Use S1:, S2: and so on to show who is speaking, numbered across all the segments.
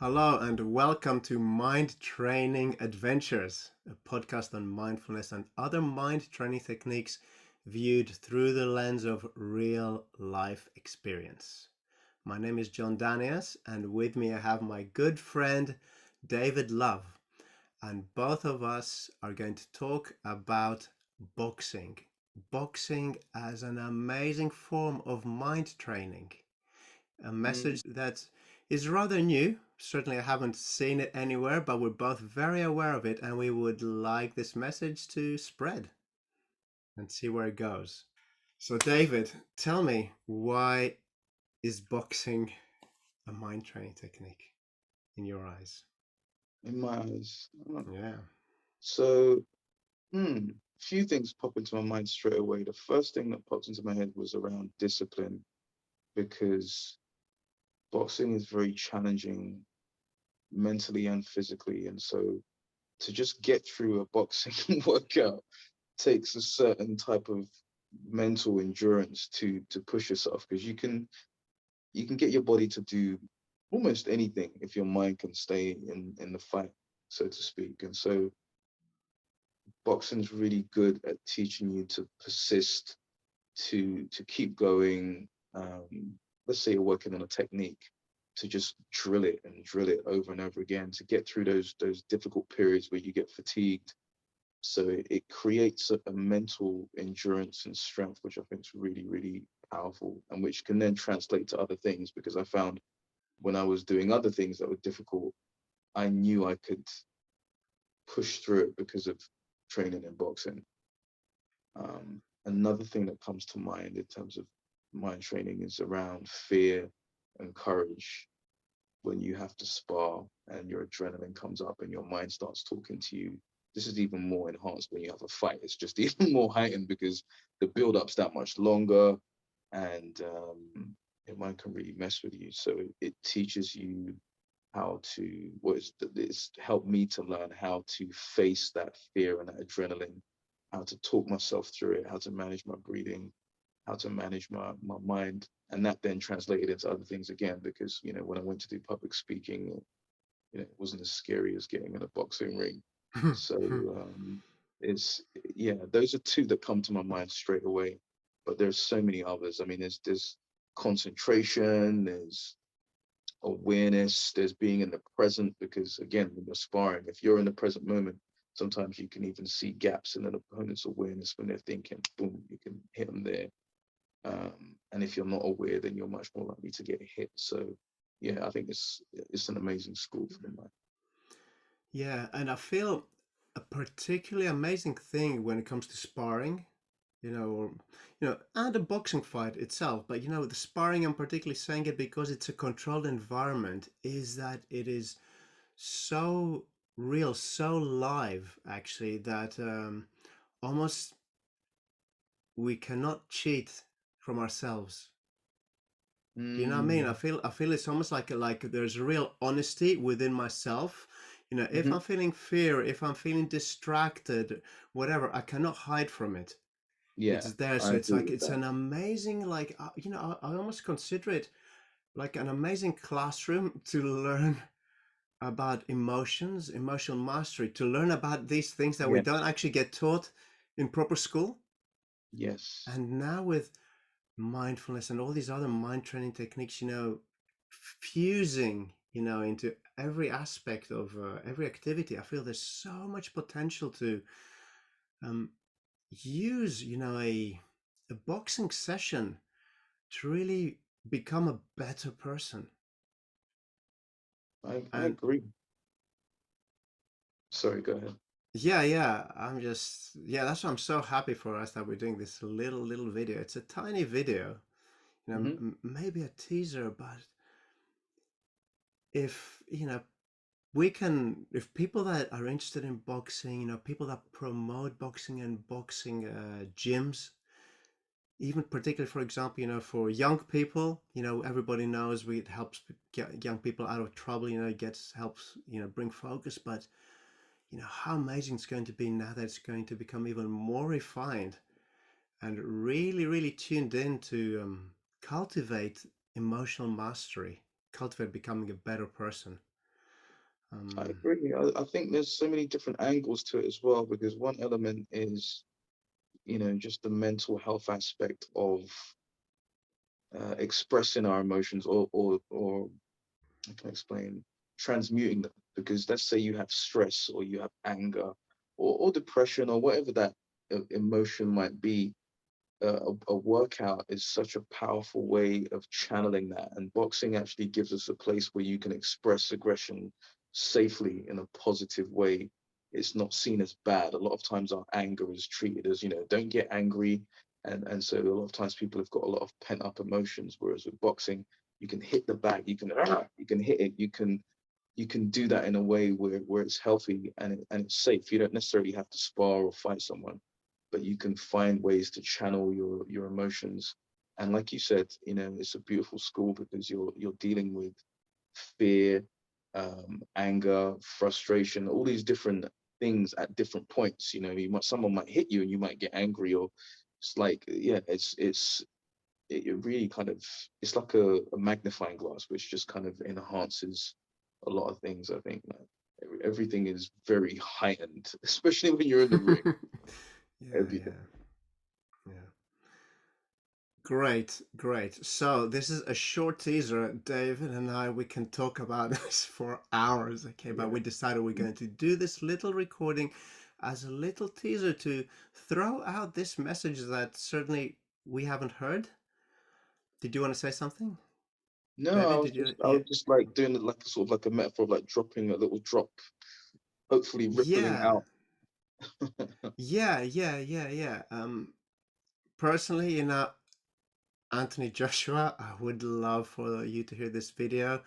S1: Hello and welcome to Mind Training Adventures, a podcast on mindfulness and other mind training techniques viewed through the lens of real life experience. My name is John Daniels, and with me I have my good friend David Love, and both of us are going to talk about boxing. Boxing as an amazing form of mind training, a
S2: Mm,
S1: message that is rather new. Certainly, I haven't seen it anywhere, but we're both very aware of it, and we would like this message to spread and see where it goes. So, David, tell me, why is boxing a mind training technique in your eyes?
S2: in my eyes.
S1: Yeah.
S2: So, few things pop into my mind straight away. The first thing that popped into my head was around discipline, because boxing is very challenging mentally and physically. And so to just get through a boxing workout takes a certain type of mental endurance to push yourself, because you can get your body to do almost anything if your mind can stay in the fight, so to speak. And so boxing's really good at teaching you to persist, to keep going. Let's say you're working on a technique, to just drill it over and over again to get through those difficult periods where you get fatigued. So it creates a mental endurance and strength, which I think is really, really powerful, and which can then translate to other things. Because I found when I was doing other things that were difficult, I knew I could push through it because of training in boxing. Another thing that comes to mind in terms of mind training is around fear and courage. When you have to spar and your adrenaline comes up and your mind starts talking to you, this is even more enhanced when you have a fight. It's just even more heightened because the build up's that much longer, and your mind can really mess with you. So it teaches you how to, it's helped me to learn how to face that fear and that adrenaline, how to talk myself through it, how to manage my breathing, how to manage my mind. And that then translated into other things again, because, when I went to do public speaking, it wasn't as scary as getting in a boxing ring. So it's, yeah, those are two that come to my mind straight away. But there's so many others. I mean, there's concentration, there's awareness, there's being in the present, because again, when you're sparring, if you're in the present moment, sometimes you can even see gaps in an opponent's awareness when they're thinking, boom, you can hit them there. And if you're not aware, then you're much more likely to get hit. So yeah, I think it's an amazing school for the mind.
S1: Yeah, and I feel a particularly amazing thing when it comes to sparring, or and the boxing fight itself. But the sparring, I'm particularly saying it because it's a controlled environment, is that it is so real, so live, actually, that almost we cannot cheat from ourselves. Do you know what I mean? I
S2: Mm,
S1: feel I feel it's almost like there's real honesty within myself. If
S2: hmm.
S1: I'm feeling fear, if I'm feeling distracted, whatever, I cannot hide from it.
S2: Yeah,
S1: It's there.
S2: I
S1: So it's
S2: agree
S1: like
S2: with
S1: it's
S2: that.
S1: an amazing, like I almost consider it like an amazing classroom to learn about emotions, emotional mastery, to learn about these things that we don't
S2: Yes,
S1: actually get taught in proper school.
S2: yes.
S1: And now with mindfulness and all these other mind training techniques, fusing, into every aspect of every activity, I feel there's so much potential to um, use, a boxing session to really become a better person.
S2: I
S1: And
S2: agree. Sorry, go ahead.
S1: yeah, yeah, yeah, that's why I'm so happy for us that we're doing this little video. It's a tiny video,
S2: Hmm.
S1: maybe a teaser, but if, we can, if people that are interested in boxing, people that promote boxing and boxing gyms, even particularly, for example, for young people, everybody knows it helps get young people out of trouble, it gets helps, bring focus. But how amazing it's going to be now that it's going to become even more refined and really, really tuned in to cultivate emotional mastery, cultivate becoming a better person.
S2: I
S1: Um,
S2: agree. I think there's so many different angles to it as well, because one element is, just the mental health aspect of expressing our emotions, or I can explain, transmuting them. Because let's say you have stress, or you have anger, or depression, or whatever that emotion might be. A workout is such a powerful way of channeling that, and boxing actually gives us a place where you can express aggression safely in a positive way. It's not seen as bad. A lot of times our anger is treated as, don't get angry, and so a lot of times people have got a lot of pent up emotions, whereas with boxing, you can hit the bag, you can hit it, you can do that in a way where it's healthy, and it's safe. You don't necessarily have to spar or fight someone, but you can find ways to channel your emotions. And like you said, it's a beautiful school, because you're dealing with fear, anger, frustration, all these different things at different points. Someone might hit you and you might get angry, or it's like, yeah, it really kind of, it's like a magnifying glass, which just kind of enhances a lot of things. I think, like, everything is very heightened, especially when you're in the ring.
S1: yeah,
S2: Everything.
S1: yeah, yeah. Great, great. So this is a short teaser. David and I, we can talk about this for hours, okay? But
S2: Yeah.
S1: we decided we're going to do this little recording as a little teaser to throw out this message that certainly we haven't heard. Did you want to say something,
S2: No,
S1: David? Did you?
S2: I
S1: Yeah.
S2: was just like doing it like a sort of like a metaphor of like dropping a little drop, hopefully rippling
S1: Yeah.
S2: out.
S1: Yeah, yeah, yeah, yeah. Personally, Anthony Joshua, I would love for you to hear this video.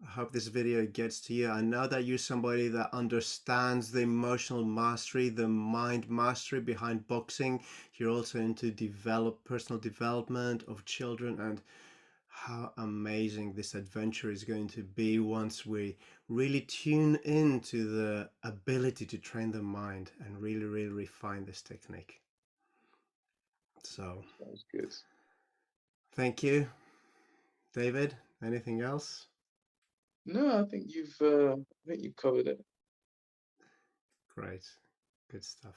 S1: I hope this video gets to you. I know that you're somebody that understands the emotional mastery, the mind mastery behind boxing. You're also into personal development of children, and how amazing this adventure is going to be once we really tune into the ability to train the mind and really, really refine this technique. So,
S2: Sounds good.
S1: thank you, David. Anything else?
S2: No, I think you've covered it.
S1: Great. Good stuff.